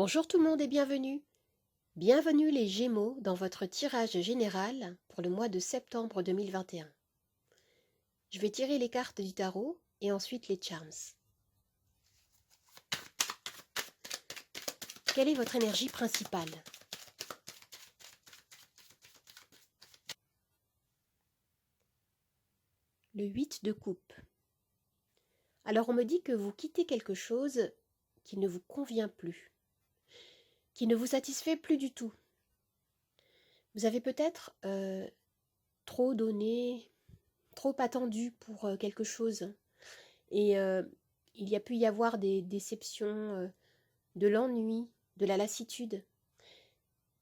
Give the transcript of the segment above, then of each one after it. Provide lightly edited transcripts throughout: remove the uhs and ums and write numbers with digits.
Bonjour tout le monde et bienvenue. Bienvenue les Gémeaux dans votre tirage général pour le mois de septembre 2021. Je vais tirer les cartes du tarot et ensuite les charms. Quelle est votre énergie principale? Le 8 de coupe. Alors on me dit que vous quittez quelque chose qui ne vous convient plus, qui ne vous satisfait plus du tout. Vous avez peut-être trop donné, trop attendu pour quelque chose. Et il y a pu y avoir des déceptions, de l'ennui, de la lassitude.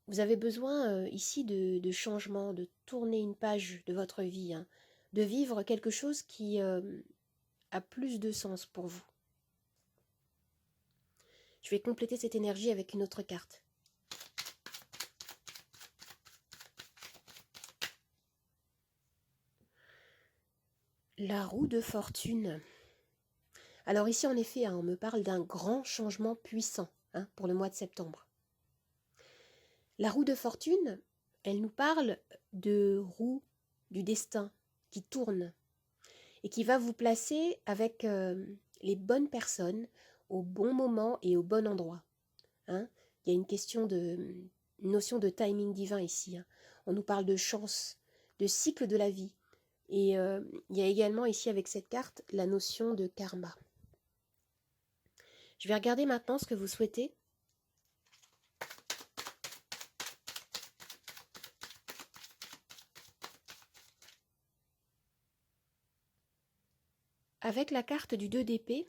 Vous avez besoin ici de changement, de tourner une page de votre vie, hein, de vivre quelque chose qui a plus de sens pour vous. Je vais compléter cette énergie avec une autre carte. La roue de fortune. Alors ici, en effet, hein, on me parle d'un grand changement puissant pour le mois de septembre. La roue de fortune, elle nous parle de roue du destin qui tourne et qui va vous placer avec les bonnes personnes au bon moment et au bon endroit. Il y a une notion de timing divin ici. On nous parle de chance, de cycle de la vie. Et il y a également ici avec cette carte la notion de karma. Je vais regarder maintenant ce que vous souhaitez. Avec la carte du 2 d'épée,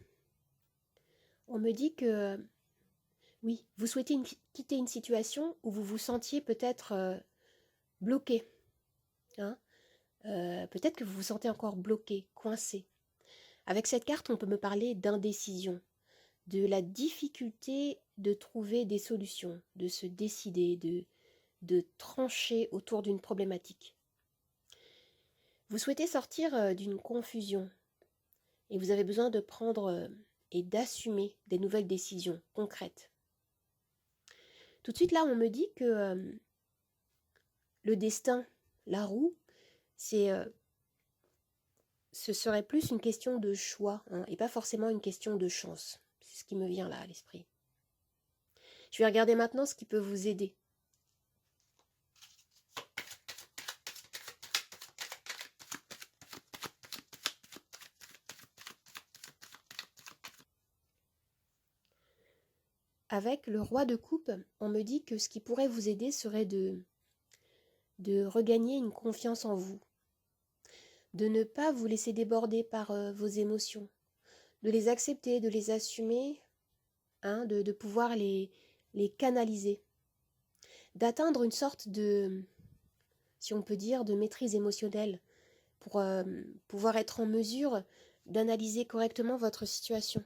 on me dit que oui, vous souhaitez quitter une situation où vous vous sentiez peut-être bloqué. Peut-être que vous vous sentez encore bloqué, coincé. Avec cette carte, on peut me parler d'indécision, de la difficulté de trouver des solutions, de se décider, de trancher autour d'une problématique. Vous souhaitez sortir d'une confusion et vous avez besoin de prendre et d'assumer des nouvelles décisions concrètes. Tout de suite là, on me dit que le destin, la roue, ce serait plus une question de choix et pas forcément une question de chance. C'est ce qui me vient là à l'esprit. Je vais regarder maintenant ce qui peut vous aider. Avec le roi de coupe, on me dit que ce qui pourrait vous aider serait de regagner une confiance en vous, de ne pas vous laisser déborder par vos émotions, de les accepter, de les assumer, de pouvoir les canaliser, d'atteindre une sorte de, si on peut dire, de maîtrise émotionnelle pour pouvoir être en mesure d'analyser correctement votre situation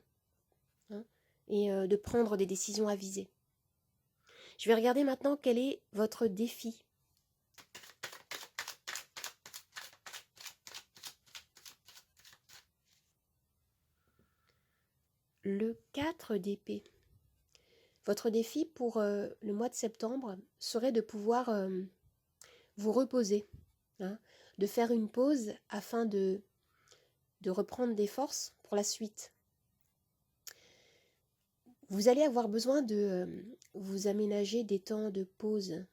et de prendre des décisions avisées. Je vais regarder maintenant quel est votre défi. Le 4 d'épée. Votre défi pour le mois de septembre serait de pouvoir vous reposer, de faire une pause afin de reprendre des forces pour la suite. Vous allez avoir besoin de vous aménager des temps de pause,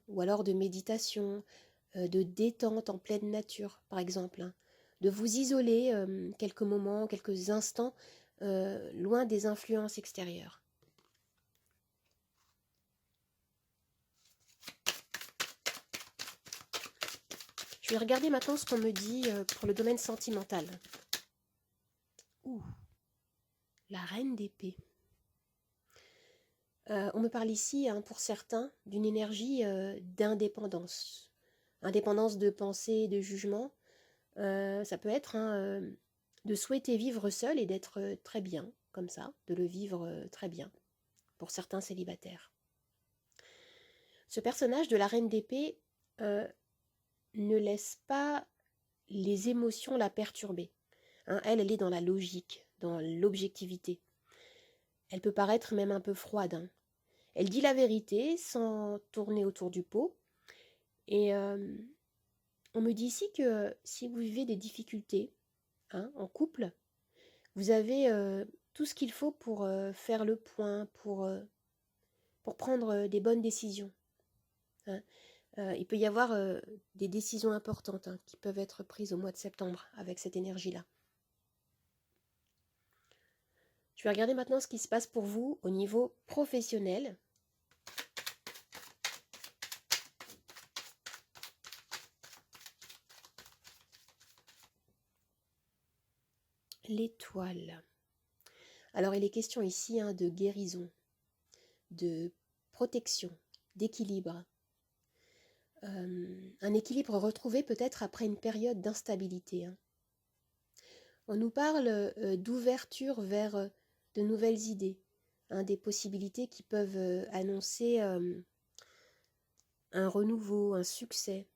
ou alors de méditation, de détente en pleine nature, par exemple, de vous isoler quelques moments, quelques instants, loin des influences extérieures. Je vais regarder maintenant ce qu'on me dit pour le domaine sentimental. La reine d'épée. On me parle ici, pour certains, d'une énergie d'indépendance. Indépendance de pensée, de jugement. Ça peut être de souhaiter vivre seul et d'être très bien, comme ça, de le vivre très bien, pour certains célibataires. Ce personnage de la reine d'épée ne laisse pas les émotions la perturber. Elle est dans la logique, dans l'objectivité. Elle peut paraître même un peu froide, Elle dit la vérité sans tourner autour du pot. Et on me dit ici que si vous vivez des difficultés en couple, vous avez tout ce qu'il faut pour faire le point, pour prendre des bonnes décisions. Hein. Il peut y avoir des décisions importantes qui peuvent être prises au mois de septembre avec cette énergie-là. Je vais regarder maintenant ce qui se passe pour vous au niveau professionnel. L'étoile. Alors il est question ici de guérison, de protection, d'équilibre. Un équilibre retrouvé peut-être après une période d'instabilité. On nous parle d'ouverture vers de nouvelles idées, des possibilités qui peuvent annoncer un renouveau, un succès.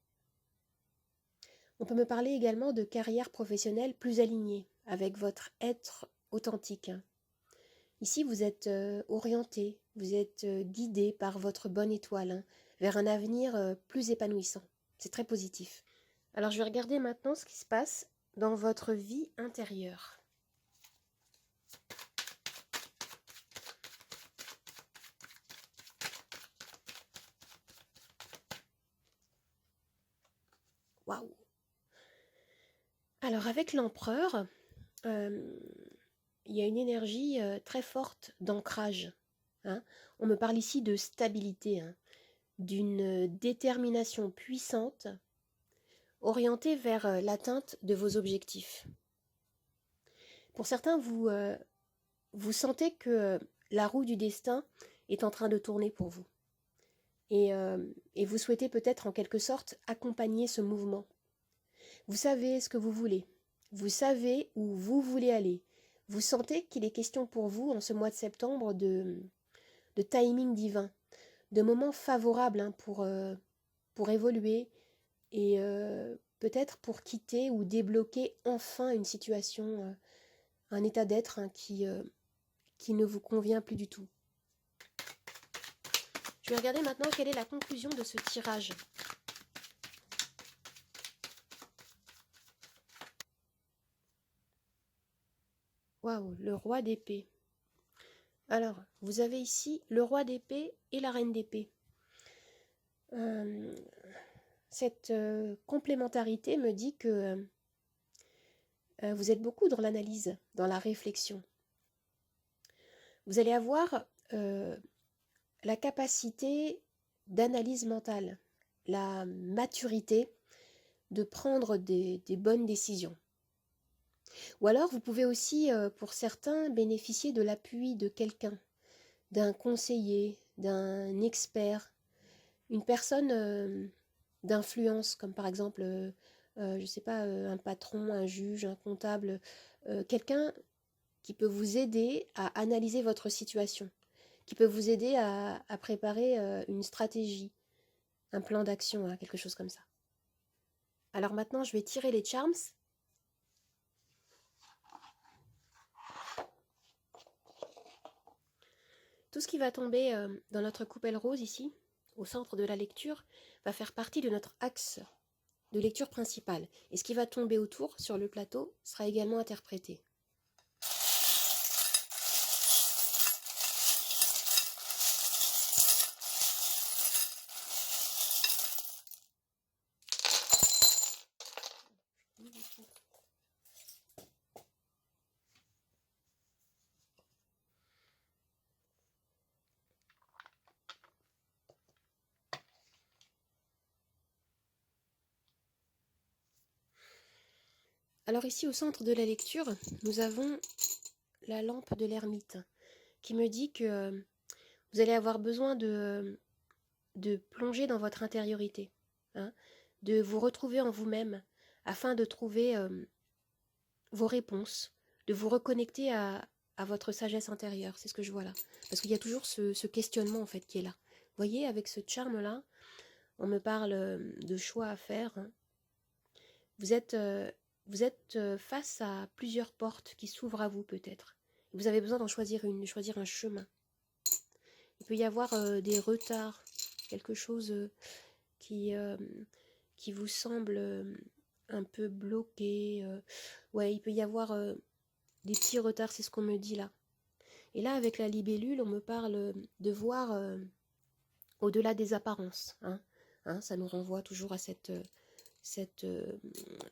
On peut me parler également de carrière professionnelle plus alignée avec votre être authentique. Ici, vous êtes orienté, vous êtes guidé par votre bonne étoile vers un avenir plus épanouissant. C'est très positif. Alors, je vais regarder maintenant ce qui se passe dans votre vie intérieure. Waouh! Alors, avec l'empereur, il y a une énergie très forte d'ancrage. On me parle ici de stabilité, d'une détermination puissante orientée vers l'atteinte de vos objectifs. Pour certains, vous sentez que la roue du destin est en train de tourner pour vous. Et vous souhaitez peut-être en quelque sorte accompagner ce mouvement. Vous savez ce que vous voulez. Vous savez où vous voulez aller. Vous sentez qu'il est question pour vous en ce mois de septembre de timing divin, de moments favorables pour évoluer et peut-être pour quitter ou débloquer enfin une situation, un état d'être qui ne vous convient plus du tout. Je vais regarder maintenant quelle est la conclusion de ce tirage. Waouh, le roi d'épée. Alors, vous avez ici le roi d'épée et la reine d'épée. Cette complémentarité me dit que vous êtes beaucoup dans l'analyse, dans la réflexion. Vous allez avoir la capacité d'analyse mentale, la maturité de prendre des bonnes décisions. Ou alors, vous pouvez aussi, pour certains, bénéficier de l'appui de quelqu'un, d'un conseiller, d'un expert, une personne d'influence, comme par exemple, je ne sais pas, un patron, un juge, un comptable, quelqu'un qui peut vous aider à analyser votre situation, qui peut vous aider à préparer une stratégie, un plan d'action, quelque chose comme ça. Alors maintenant, je vais tirer les charms. Tout ce qui va tomber dans notre coupelle rose ici, au centre de la lecture, va faire partie de notre axe de lecture principale. Et ce qui va tomber autour, sur le plateau, sera également interprété. Alors ici, au centre de la lecture, nous avons la lampe de l'ermite, qui me dit que vous allez avoir besoin de plonger dans votre intériorité, de vous retrouver en vous-même, afin de trouver vos réponses, de vous reconnecter à votre sagesse intérieure. C'est ce que je vois là. Parce qu'il y a toujours ce questionnement en fait qui est là. Vous voyez, avec ce charme-là, on me parle de choix à faire. Vous êtes face à plusieurs portes qui s'ouvrent à vous peut-être. Vous avez besoin d'en choisir une, de choisir un chemin. Il peut y avoir des retards, quelque chose qui, qui vous semble un peu bloqué. Ouais, il peut y avoir des petits retards, c'est ce qu'on me dit là. Et là, avec la libellule, on me parle de voir au-delà des apparences. Ça nous renvoie toujours à cette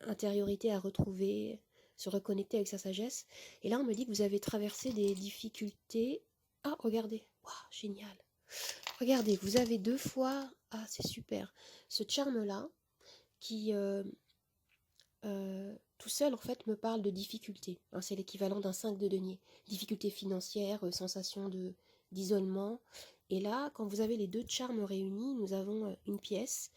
intériorité à retrouver, se reconnecter avec sa sagesse. Et là, on me dit que vous avez traversé des difficultés. Ah, regardez, waouh, génial. Regardez, vous avez 2 fois, ah, c'est super, ce charme-là qui, tout seul, en fait, me parle de difficultés. C'est l'équivalent d'un 5 de denier. Difficultés financières, sensation d'isolement. Et là, quand vous avez les 2 charmes réunis, nous avons une pièce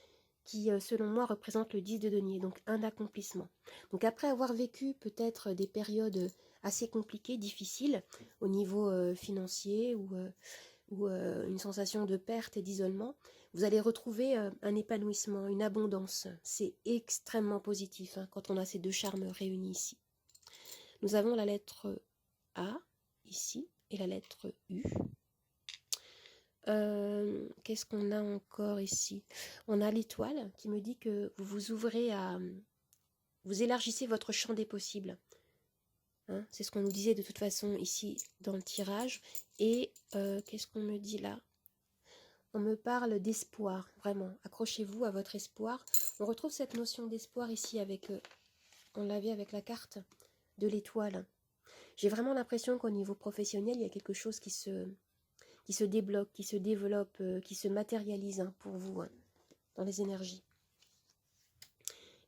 qui, selon moi, représente le 10 de denier, donc un accomplissement. Donc après avoir vécu peut-être des périodes assez compliquées, difficiles, au niveau financier ou une sensation de perte et d'isolement, vous allez retrouver un épanouissement, une abondance. C'est extrêmement positif quand on a ces 2 charmes réunis ici. Nous avons la lettre A, ici, et la lettre U. Qu'est-ce qu'on a encore ici? On a l'étoile qui me dit que vous vous ouvrez à... Vous élargissez votre champ des possibles. C'est ce qu'on nous disait de toute façon ici dans le tirage. Et qu'est-ce qu'on me dit là? On me parle d'espoir, vraiment. Accrochez-vous à votre espoir. On retrouve cette notion d'espoir ici avec... on l'avait avec la carte de l'étoile. J'ai vraiment l'impression qu'au niveau professionnel, il y a quelque chose qui se débloque, qui se développe, qui se matérialise pour vous, dans les énergies.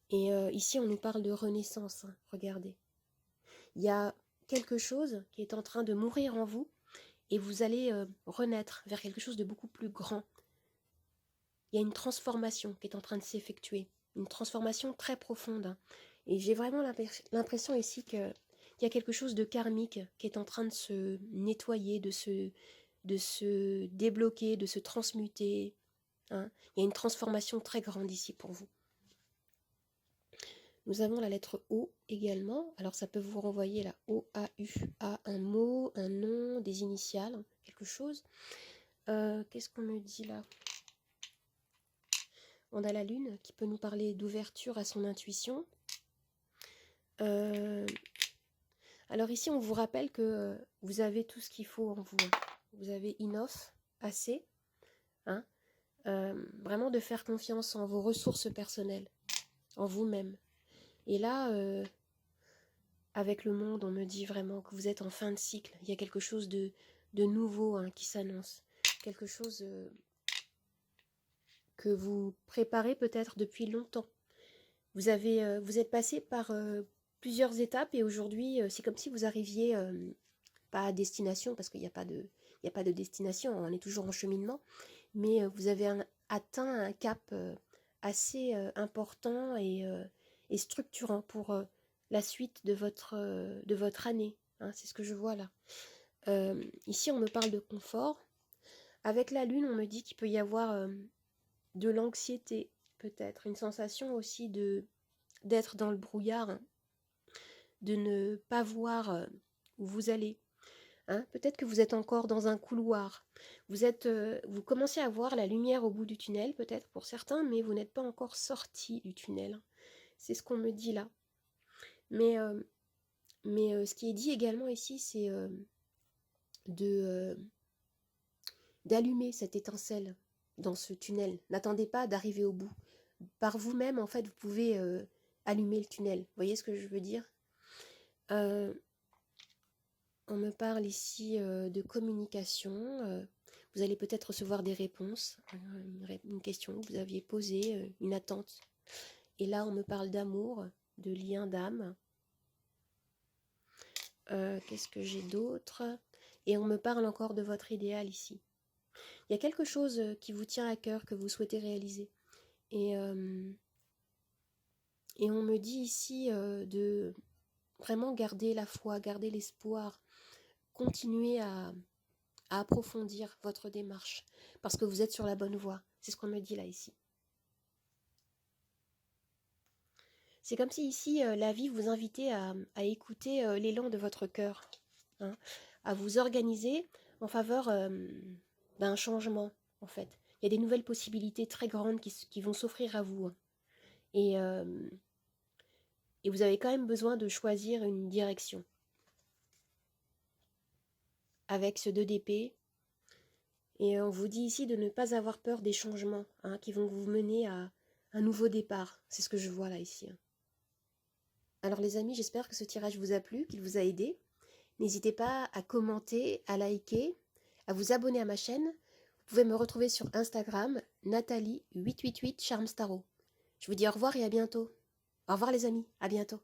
Et ici, on nous parle de renaissance, regardez. Il y a quelque chose qui est en train de mourir en vous, et vous allez renaître vers quelque chose de beaucoup plus grand. Il y a une transformation qui est en train de s'effectuer, une transformation très profonde. Et j'ai vraiment l'impression ici qu'il y a quelque chose de karmique qui est en train de se nettoyer, de se débloquer, de se transmuter. Il y a une transformation très grande ici pour vous. Nous avons la lettre O également. Alors ça peut vous renvoyer la O-A-U à un mot, un nom, des initiales, quelque chose. Qu'est-ce qu'on me dit là? On a la lune qui peut nous parler d'ouverture à son intuition. Alors ici, on vous rappelle que vous avez tout ce qu'il faut en vous. Vous avez enough, assez. Vraiment de faire confiance en vos ressources personnelles, en vous-même. Et là, avec le monde, on me dit vraiment que vous êtes en fin de cycle. Il y a quelque chose de nouveau qui s'annonce. Quelque chose que vous préparez peut-être depuis longtemps. Vous êtes passé par plusieurs étapes et aujourd'hui, c'est comme si vous arriviez pas à destination, parce qu'il n'y a pas de destination, on est toujours en cheminement, mais vous avez atteint un cap assez important et structurant pour la suite de votre année. C'est ce que je vois là. Ici, on me parle de confort. Avec la lune, on me dit qu'il peut y avoir de l'anxiété, peut-être. Une sensation aussi d'être dans le brouillard, de ne pas voir où vous allez. Peut-être que vous êtes encore dans un couloir. Vous commencez à voir la lumière au bout du tunnel, peut-être pour certains, mais vous n'êtes pas encore sorti du tunnel. C'est ce qu'on me dit là. Mais ce qui est dit également ici, c'est d'allumer cette étincelle dans ce tunnel. N'attendez pas d'arriver au bout. Par vous-même, en fait, vous pouvez allumer le tunnel. Vous voyez ce que je veux dire? On me parle ici de communication. Vous allez peut-être recevoir des réponses, une question que vous aviez posée, une attente. Et là, on me parle d'amour, de lien d'âme. Qu'est-ce que j'ai d'autre? Et on me parle encore de votre idéal ici. Il y a quelque chose qui vous tient à cœur, que vous souhaitez réaliser. Et on me dit ici de vraiment garder la foi, garder l'espoir, continuer à approfondir votre démarche, parce que vous êtes sur la bonne voie. C'est ce qu'on me dit là, ici. C'est comme si ici, la vie vous invitait à écouter l'élan de votre cœur, à vous organiser en faveur d'un changement, en fait. Il y a des nouvelles possibilités très grandes qui vont s'offrir à vous. Et, euh, et vous avez quand même besoin de choisir une direction. Avec ce 2 d'épée, et on vous dit ici de ne pas avoir peur des changements qui vont vous mener à un nouveau départ. C'est ce que je vois là ici. Alors les amis, j'espère que ce tirage vous a plu, qu'il vous a aidé. N'hésitez pas à commenter, à liker, à vous abonner à ma chaîne. Vous pouvez me retrouver sur Instagram, Nathalie888 Charmstaro. Je vous dis au revoir et à bientôt. Au revoir les amis, à bientôt.